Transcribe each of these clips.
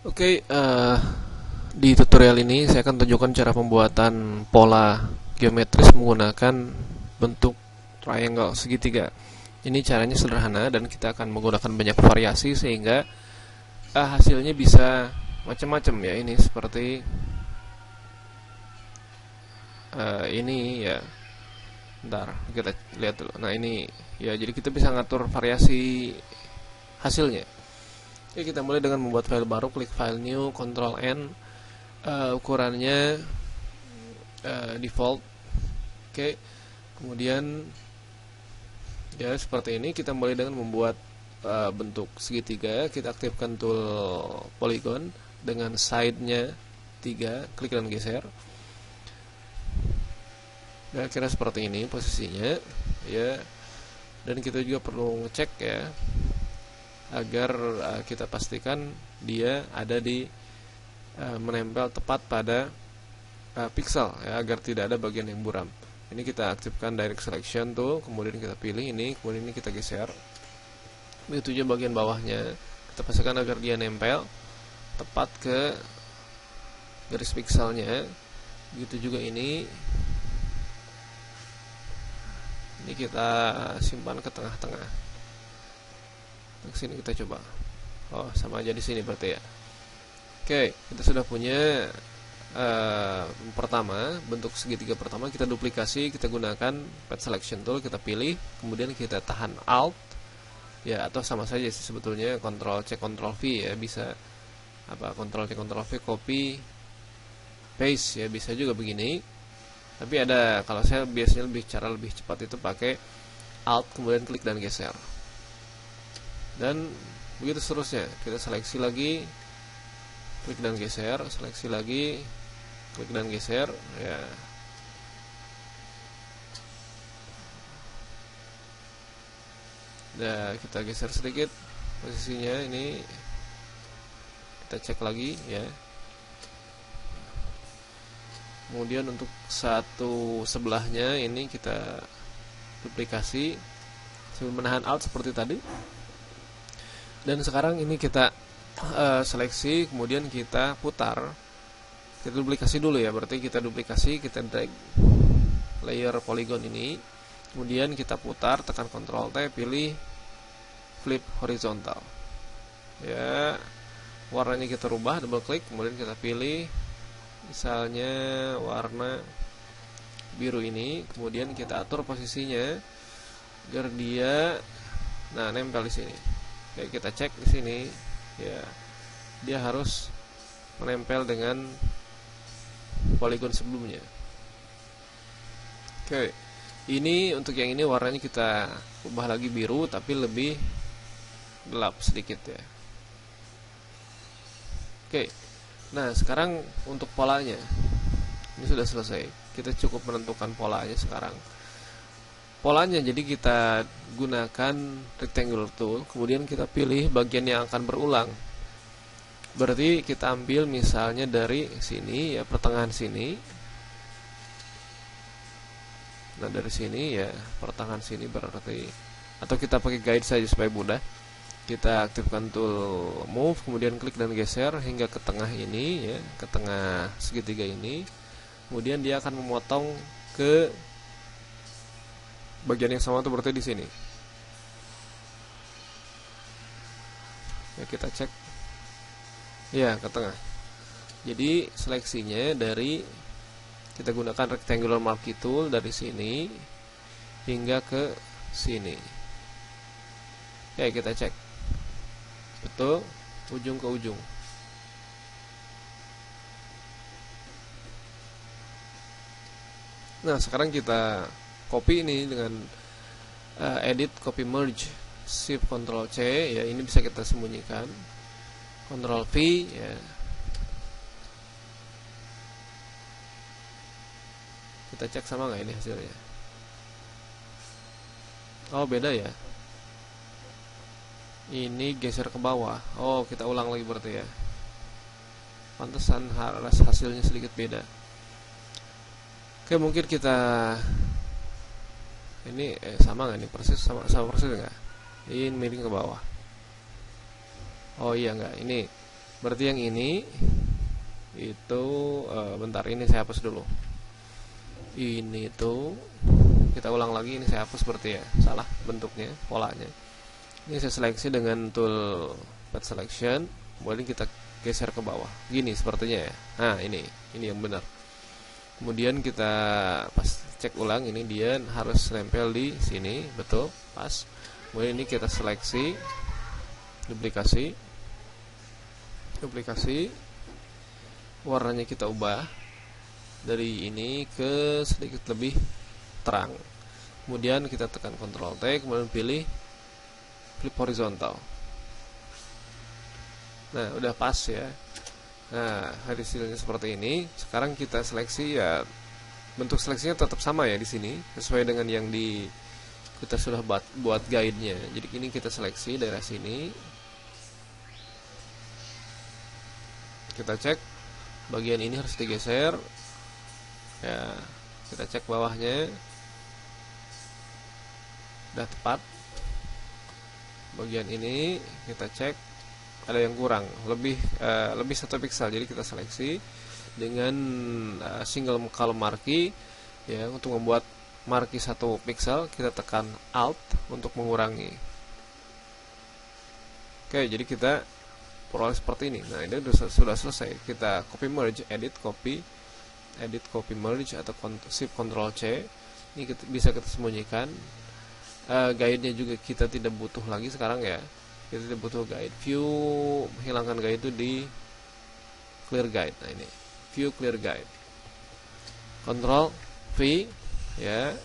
Oke, di tutorial ini saya akan tunjukkan cara pembuatan pola geometris menggunakan bentuk triangle segitiga. Ini caranya sederhana dan kita akan menggunakan banyak variasi sehingga hasilnya bisa macam-macam ya. Ini seperti ini ya. Bentar, kita lihat dulu. Nah, ini ya, jadi kita bisa ngatur variasi hasilnya. Oke, kita mulai dengan membuat file baru, klik file new, Ctrl N, ukurannya default. Oke, kemudian ya seperti ini. Kita mulai dengan membuat bentuk segitiga. Kita aktifkan tool polygon dengan side-nya 3, klik dan geser. Ya, kira seperti ini posisinya ya. Dan kita juga perlu ngecek ya, agar kita pastikan dia ada di menempel tepat pada pixel ya, agar tidak ada bagian yang buram. Ini kita aktifkan direct selection tuh, kemudian kita pilih ini, kemudian ini kita geser. Begitu juga bagian bawahnya, kita pastikan agar dia nempel tepat ke garis pixelnya. Begitu juga ini kita simpan ke tengah-tengah. Ke sini kita coba. Oh, sama aja di sini berarti ya. Oke, kita sudah punya pertama, bentuk segitiga pertama. Kita duplikasi, kita gunakan path selection tool, kita pilih, kemudian kita tahan alt ya, atau sama saja sih sebetulnya, Ctrl C Ctrl V ya, bisa Ctrl C Ctrl V, copy paste ya, bisa juga begini. Tapi ada, kalau saya biasanya cara lebih cepat itu pakai alt kemudian klik dan geser. Dan begitu seterusnya, kita seleksi lagi, klik dan geser, seleksi lagi, klik dan geser ya. Nah, kita geser sedikit posisinya, ini kita cek lagi ya. Kemudian untuk satu sebelahnya ini kita duplikasi sambil menahan alt seperti tadi. Dan sekarang ini kita seleksi, kemudian kita putar. Kita duplikasi dulu ya, berarti kita duplikasi, kita drag layer polygon ini, kemudian kita putar, tekan Ctrl T, pilih flip horizontal ya. Warnanya kita rubah, double klik, kemudian kita pilih misalnya warna biru ini, kemudian kita atur posisinya agar dia nempel di sini. Oke, kita cek di sini ya, dia harus menempel dengan polygon sebelumnya. Oke, ini untuk yang ini warnanya kita ubah lagi biru tapi lebih gelap sedikit ya. Oke, nah sekarang untuk polanya ini sudah selesai. Kita cukup menentukan polanya sekarang. Polanya jadi kita gunakan rectangle tool, kemudian kita pilih bagian yang akan berulang. Berarti kita ambil misalnya dari sini ya, pertengahan sini. Nah, dari sini ya, pertengahan sini berarti, atau kita pakai guide saja supaya mudah. Kita aktifkan tool move, kemudian klik dan geser hingga ke tengah ini ya, ke tengah segitiga ini. Kemudian dia akan memotong ke bagian yang sama, itu berarti di sini. Ya, kita cek. Ya, ke tengah. Jadi seleksinya dari, kita gunakan rectangular marquee tool dari sini hingga ke sini. Ya, kita cek. Betul, ujung ke ujung. Nah, sekarang kita copy ini dengan edit, copy merge, shift Ctrl C ya, ini bisa kita sembunyikan, Ctrl V ya. Kita cek sama nggak ini hasilnya. Oh, beda ya. Ini geser ke bawah. Oh, kita ulang lagi berarti ya. Pantesan hasilnya sedikit beda. Oke, mungkin kita ini sama nggak nih, persis sama persis nggak? Ini miring ke bawah. Oh iya, nggak, ini Berarti yang ini itu bentar, ini saya hapus dulu. Ini tuh kita ulang lagi, ini saya hapus berarti ya, salah bentuknya, polanya. Ini saya seleksi dengan tool path selection, kemudian kita geser ke bawah. Gini sepertinya ya. Nah, ini yang benar. Kemudian kita pas cek ulang, ini dia harus nempel di sini, betul, pas. Kemudian ini kita seleksi, duplikasi, warnanya kita ubah dari ini ke sedikit lebih terang. Kemudian kita tekan Ctrl T, kemudian pilih flip horizontal. Nah, udah pas ya. Nah, hasilnya seperti ini. Sekarang kita seleksi ya, bentuk seleksinya tetap sama ya di sini, sesuai dengan yang kita sudah buat guide-nya. Jadi ini kita seleksi daerah sini. Kita cek bagian ini harus digeser. Ya, kita cek bawahnya. Udah tepat. Bagian ini kita cek ada yang kurang, lebih 1 pixel. Jadi kita seleksi dengan single column marquee ya. Untuk membuat marquee 1 pixel kita tekan Alt untuk mengurangi. Oke, jadi kita peroleh seperti ini. Nah, ini sudah selesai. Kita copy merge, edit copy merge atau shift Ctrl C. Ini bisa kita sembunyikan. Guide-nya juga kita tidak butuh lagi sekarang ya. Kita tidak butuh guide. View, hilangkan guide itu di clear guide. Nah, ini view clear guide. Ctrl V ya.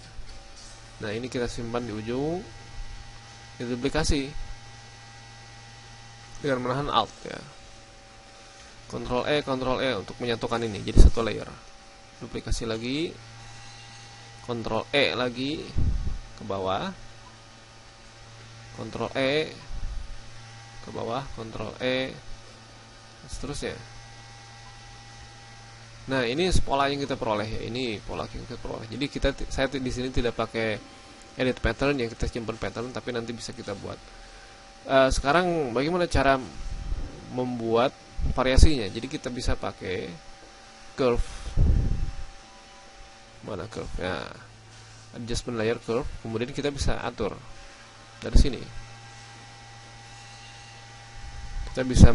Nah, ini kita simpan di ujung. Kita duplikasi dengan menahan Alt ya. Ctrl E untuk menyatukan ini jadi satu layer. Duplikasi lagi. Ctrl E lagi ke bawah. Ctrl E ke bawah, Ctrl E, seterusnya. Nah, ini pola yang kita peroleh ya. Ini pola yang kita peroleh. Jadi saya di sini tidak pakai edit pattern yang kita simpan pattern, tapi nanti bisa kita buat. Sekarang bagaimana cara membuat variasinya? Jadi kita bisa pakai curve. Mana curve? Ya, adjustment layer curve. Kemudian kita bisa atur dari sini. Kita bisa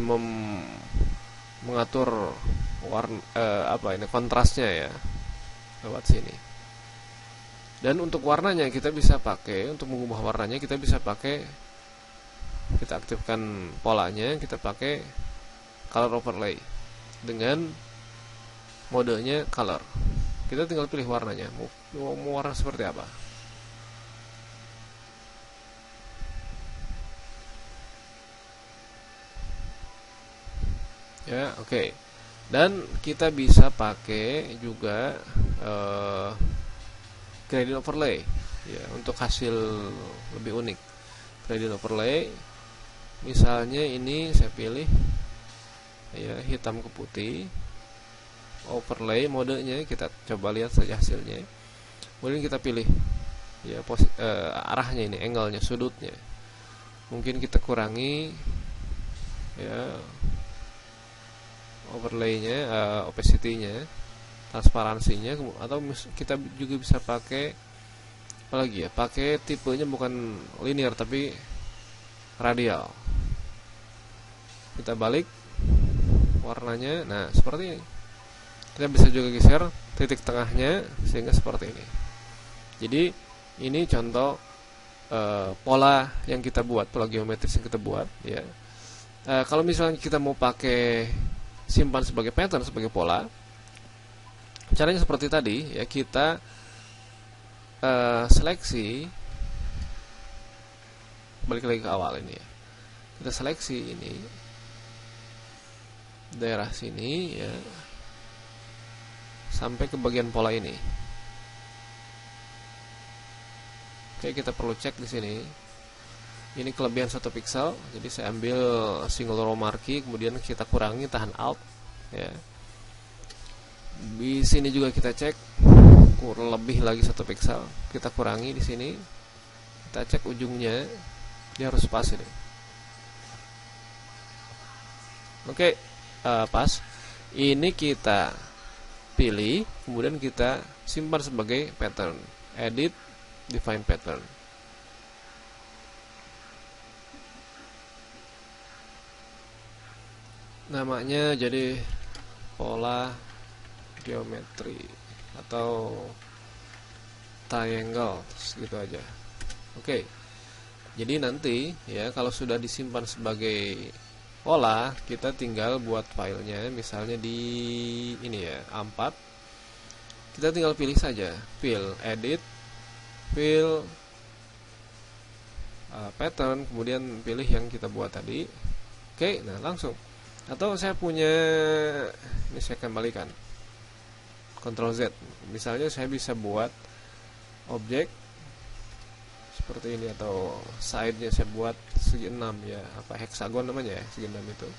mengatur warna kontrasnya ya lewat sini. Dan untuk warnanya kita bisa pakai, untuk mengubah warnanya kita bisa pakai, kita aktifkan polanya, kita pakai color overlay dengan modenya color. Kita tinggal pilih warnanya, mau warna seperti apa. Ya, oke. Dan kita bisa pakai juga gradient overlay ya, untuk hasil lebih unik. Gradient overlay, misalnya ini saya pilih ya, hitam ke putih. Overlay modenya kita coba lihat saja hasilnya. Kemudian kita pilih ya arahnya, ini angle-nya, sudutnya. Mungkin kita kurangi ya overlay-nya, opacity-nya, transparansinya, atau kita juga bisa pakai apa lagi ya? Pakai tipenya bukan linear tapi radial. Kita balik warnanya. Nah, seperti ini. Kita bisa juga geser titik tengahnya sehingga seperti ini. Jadi ini contoh pola yang kita buat, pola geometris yang kita buat ya. Kalau misalnya kita mau pakai simpan sebagai pattern, sebagai pola, caranya seperti tadi ya. Kita seleksi, balik lagi ke awal ini ya. Kita seleksi ini daerah sini ya, sampai ke bagian pola ini. Oke, kita perlu cek di sini. Ini kelebihan 1 pixel, jadi saya ambil single row marquee, kemudian kita kurangi, tahan Alt ya. Di sini juga kita cek lebih lagi 1 pixel, kita kurangi di sini. Kita cek ujungnya, dia harus pas ini. Oke, pas. Ini kita pilih, kemudian kita simpan sebagai pattern. Edit, define pattern. Namanya jadi pola geometri atau triangle, gitu aja. Oke. Jadi nanti ya kalau sudah disimpan sebagai pola, kita tinggal buat filenya, misalnya di ini ya, A4. Kita tinggal pilih saja, fill, edit, fill, pattern, kemudian pilih yang kita buat tadi. Oke, nah langsung. Atau saya punya, ini saya kembalikan, Ctrl Z. Misalnya saya bisa buat objek seperti ini, atau side-nya saya buat segi 6 ya, apa heksagon namanya ya, segi 6 itu.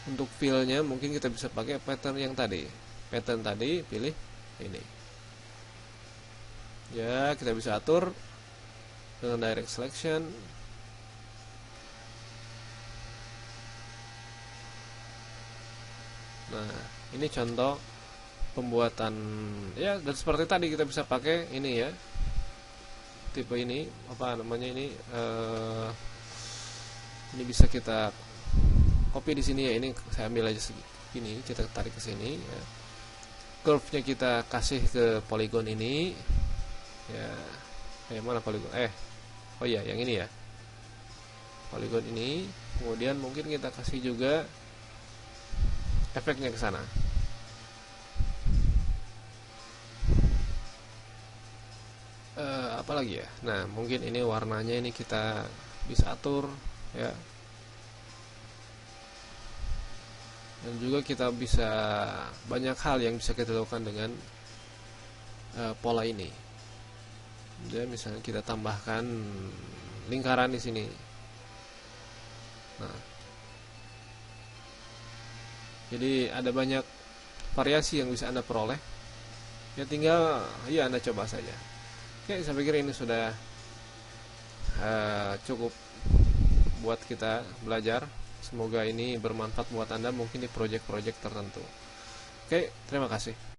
Untuk fill-nya mungkin kita bisa pakai pattern yang tadi. Pattern tadi pilih ini. Ya, kita bisa atur dengan direct selection. Nah, ini contoh pembuatan ya, dan seperti tadi kita bisa pakai ini ya, tipe ini apa namanya ini bisa kita copy di sini ya. Ini saya ambil aja segini, kita tarik ke sini ya. Curve-nya kita kasih ke polygon ini ya. Yang mana polygon? Oh ya, yang ini ya, polygon ini. Kemudian mungkin kita kasih juga efeknya ke sana. Apalagi ya, nah mungkin ini warnanya ini kita bisa atur ya, dan juga kita bisa banyak hal yang bisa kita lakukan dengan pola ini. Jadi misalnya kita tambahkan lingkaran di sini. Nah, jadi ada banyak variasi yang bisa Anda peroleh. Ya tinggal ya Anda coba saja. Oke, saya pikir ini sudah cukup buat kita belajar. Semoga ini bermanfaat buat Anda mungkin di proyek-proyek tertentu. Oke, terima kasih.